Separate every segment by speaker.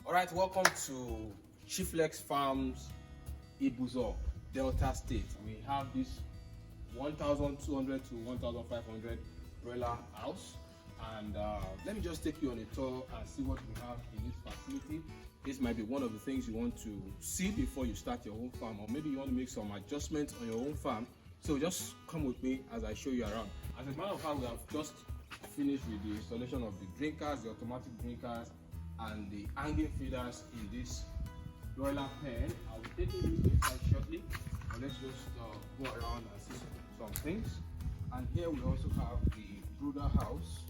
Speaker 1: Alright, welcome to CHIFLEX Farms IGBUZOR Delta State. We have this 1,200 to 1,500 broiler house, and let me just take you on a tour and see what we have in this facility. This might be one of the things you want to see before you start your own farm, or maybe you want to make some adjustments on your own farm. So just come with me as I show you around. As a matter of fact, we have just finished with the installation of the drinkers, the automatic drinkers, and the hanging feeders in this broiler pen. I'll be taking you inside shortly, but let's just go around and see some things. And here we also have the brooder house.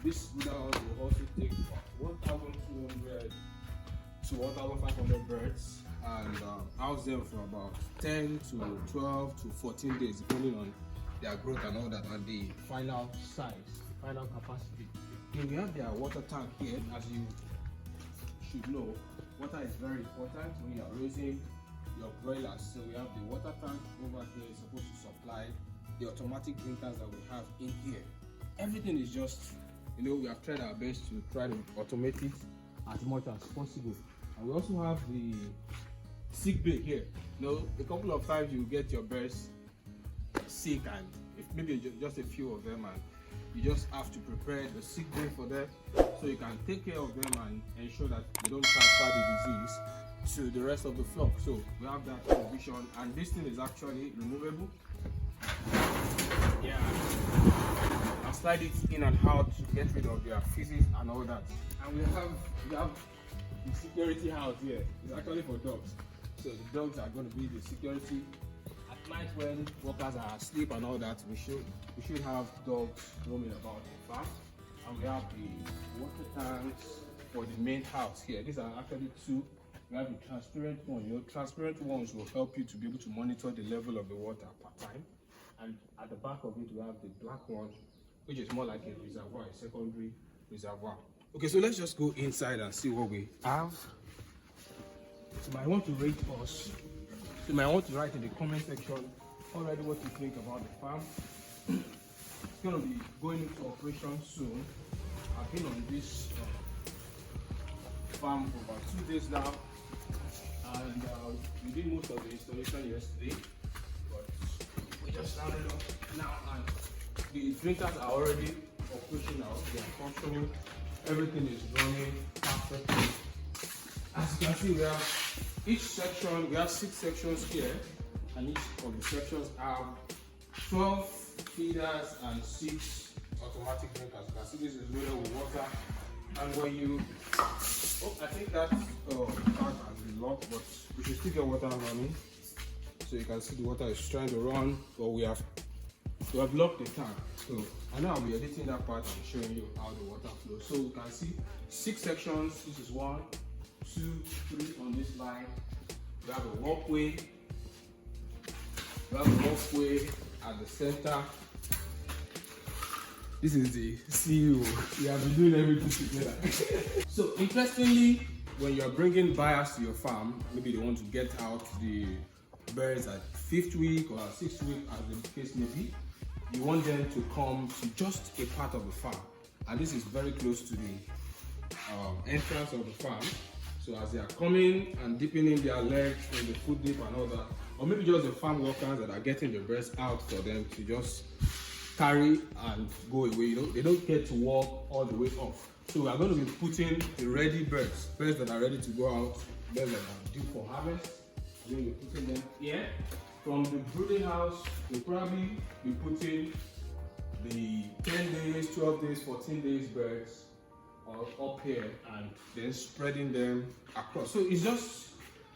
Speaker 1: This brooder house will also take 1,200 to 1,500 birds and house them for about 10 to 12 to 14 days, depending on their growth and all that, and the final size, final capacity. Then we have their water tank here. As you should know, water is very important when you are raising your broilers. So we have the water tank over here, is supposed to supply the automatic drinkers that we have in here. Everything is just, we have tried our best to try to automate it as much as possible. And we also have the sick bay here. A couple of times you get your birds sick, and if maybe just a few of them, and you just have to prepare the sick bay for them so you can take care of them and ensure that they don't transfer the disease to the rest of the flock. So we have that provision, and this thing is actually removable. Yeah, I'll slide it in and out to get rid of their feces and all that. And we have the security house here. It's actually for dogs. So the dogs are going to be the security. At night when workers are asleep and all that, we should have dogs roaming about the farm. And we have the water tanks for the main house here. These are actually two. We have the transparent one. Transparent ones will help you to be able to monitor the level of the water per time. And at the back of it, we have the black one, which is more like a reservoir, a secondary reservoir. Okay, so let's just go inside and see what we have. So you might want to rate us. You might want to write in the comment section already what you think about the farm. It's going to be going into operation soon. I've been on this farm for about 2 days now, and we did most of the installation yesterday, but we just started up now, and the drinkers are already operational. They are functioning. Everything is running perfectly. As you can see, we have each section, we have 6 sections here, and each of the sections have 12 feeders and 6 automatic drinkers. You can see this is loaded with water, and when you, I think that part has been locked, but we should still get water running. So you can see the water is trying to run, but we have locked the tank. So I know I'll be editing that part and showing you how the water flows. So you can see 6 sections. This is 1, 2, 3 on this line. We have a walkway. We have a walkway at the center. This is the CEO. We have been doing everything together. So interestingly, when you are bringing buyers to your farm, maybe they want to get out the birds at 5th week or 6th week, as the case may be, you want them to come to just a part of the farm. And this is very close to the entrance of the farm. So as they are coming and dipping in their legs in the food dip and all that, or maybe just the farm workers that are getting the birds out for them to just carry and go away, they don't get to walk all the way off. So we are going to be putting the ready birds that are ready to go out, birds that are due for harvest. We're going to be putting them here. From the brooding house, we'll probably be putting the 10 days, 12 days, 14 days birds up here, and then spreading them across. So it's just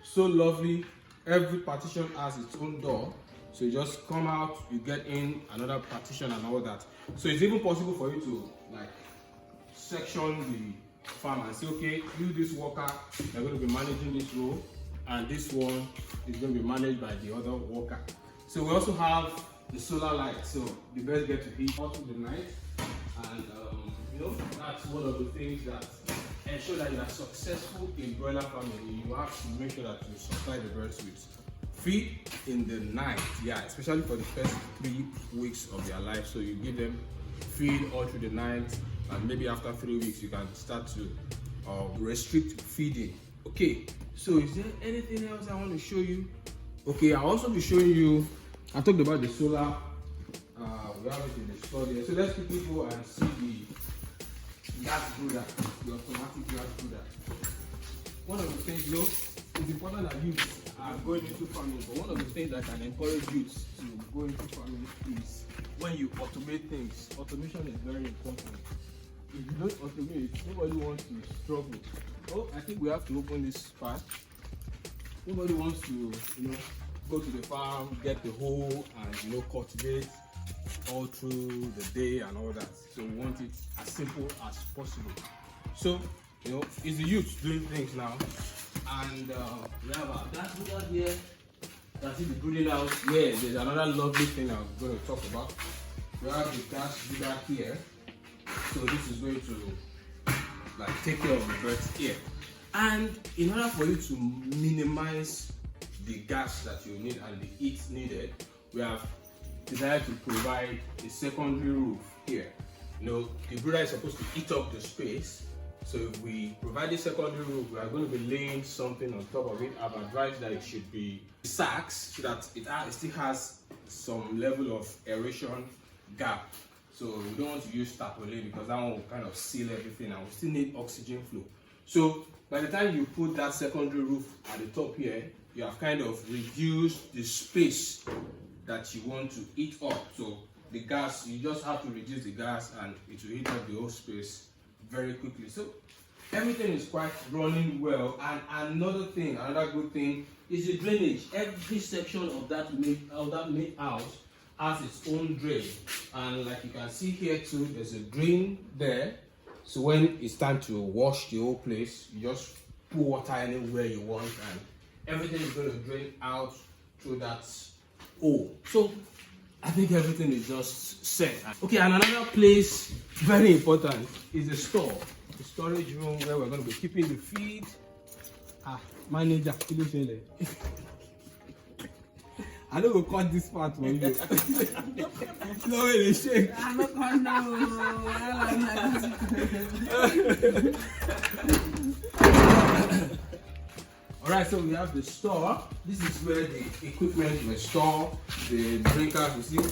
Speaker 1: so lovely. Every partition has its own door, so you just come out, you get in another partition and all that. So it's even possible for you to section the farm and say, okay, you, this worker, they're going to be managing this row, and this one is going to be managed by the other worker. So we also have the solar light, so the birds get to eat all through the night, and that's one of the things that ensure that you are successful in broiler farming. You have to make sure that you supply the birds with feed in the night, especially for the first 3 weeks of their life. So you give them feed all through the night, and maybe after 3 weeks you can start to restrict feeding. Okay, so is there anything else I want to show you? Okay, I'll also be showing you, I talked about the solar, we have it in the store there. So let's quickly go and see the gas brooder, the automatic gas brooder. One of the things, it's important that youths are going into farming, but one of the things that can encourage youths to go into farming is when you automate things. Automation is very important. If you don't automate, nobody wants to struggle. Oh, I think we have to open this part. Nobody wants to, go to the farm, get the hoe, and cultivate all through the day and all that. So we want it as simple as possible. So, it's the youth doing things now. And we have our gas brooder here. You can see the brooding house. Yeah, there's another lovely thing I'm going to talk about. We have the gas brooder here. So this is going to take care of the birds here. And in order for you to minimize the gas that you need and the heat needed, we have decided to provide a secondary roof here. The brooder is supposed to eat up the space. So if we provide a secondary roof, we are going to be laying something on top of it. I've advised that it should be sacks so that it still has some level of aeration gap. So we don't want to use tarpaulin because that one will kind of seal everything, and we still need oxygen flow. So by the time you put that secondary roof at the top here, you have kind of reduced the space that you want to eat up. So the gas, you just have to reduce the gas and it will heat up the whole space very quickly. So everything is quite running well. And another good thing is the drainage. Every section of that main house has its own drain, and like you can see here too, there's a drain there. So when it's time to wash the whole place, you just pour water anywhere you want, and everything is going to drain out through that hole. So I think everything is just set. Okay, and another place very important is the store, the storage room where we're going to be keeping the feed. Manager, I don't go cut this part for you. No way they shake. I'm not going Alright, so we have the store. This is where the equipment will store, the drinkers. You can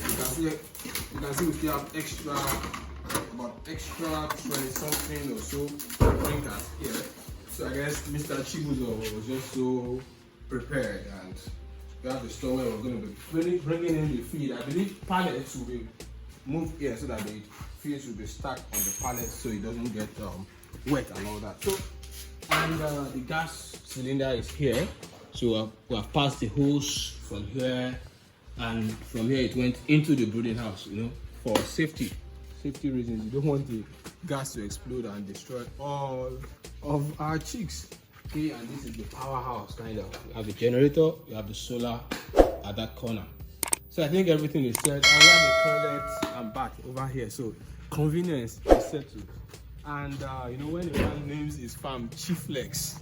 Speaker 1: see we still have extra 20 something or so drinkers here. So I guess Mr. IGBUZOR was just so prepared, and we have the store where we're going to be bringing in the feed. I believe pallets will be moved here so that the feeds will be stacked on the pallets so it doesn't get wet and all that. So, and the gas cylinder is here. So we have passed the hose from here, and from here it went into the brooding house, for safety reasons. You don't want the gas to explode and destroy all of our chicks. Okay, and this is the powerhouse kind of. You have the generator, you have the solar at that corner. So I think everything is set. And we have the toilet and bath over here. So convenience is settled. And when the man names his farm CHIFLEX,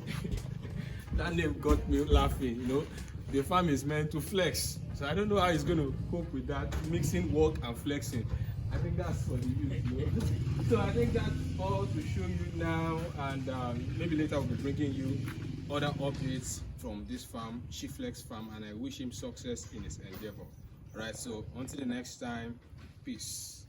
Speaker 1: that name got me laughing. The farm is meant to flex. So I don't know how he's going to cope with that, mixing work and flexing. I think that's for the youth. So I think that's all to show you now, and maybe later we'll be bringing you other updates from this farm, CHIFLEX farm, and I wish him success in his endeavor. Alright, so until the next time, peace.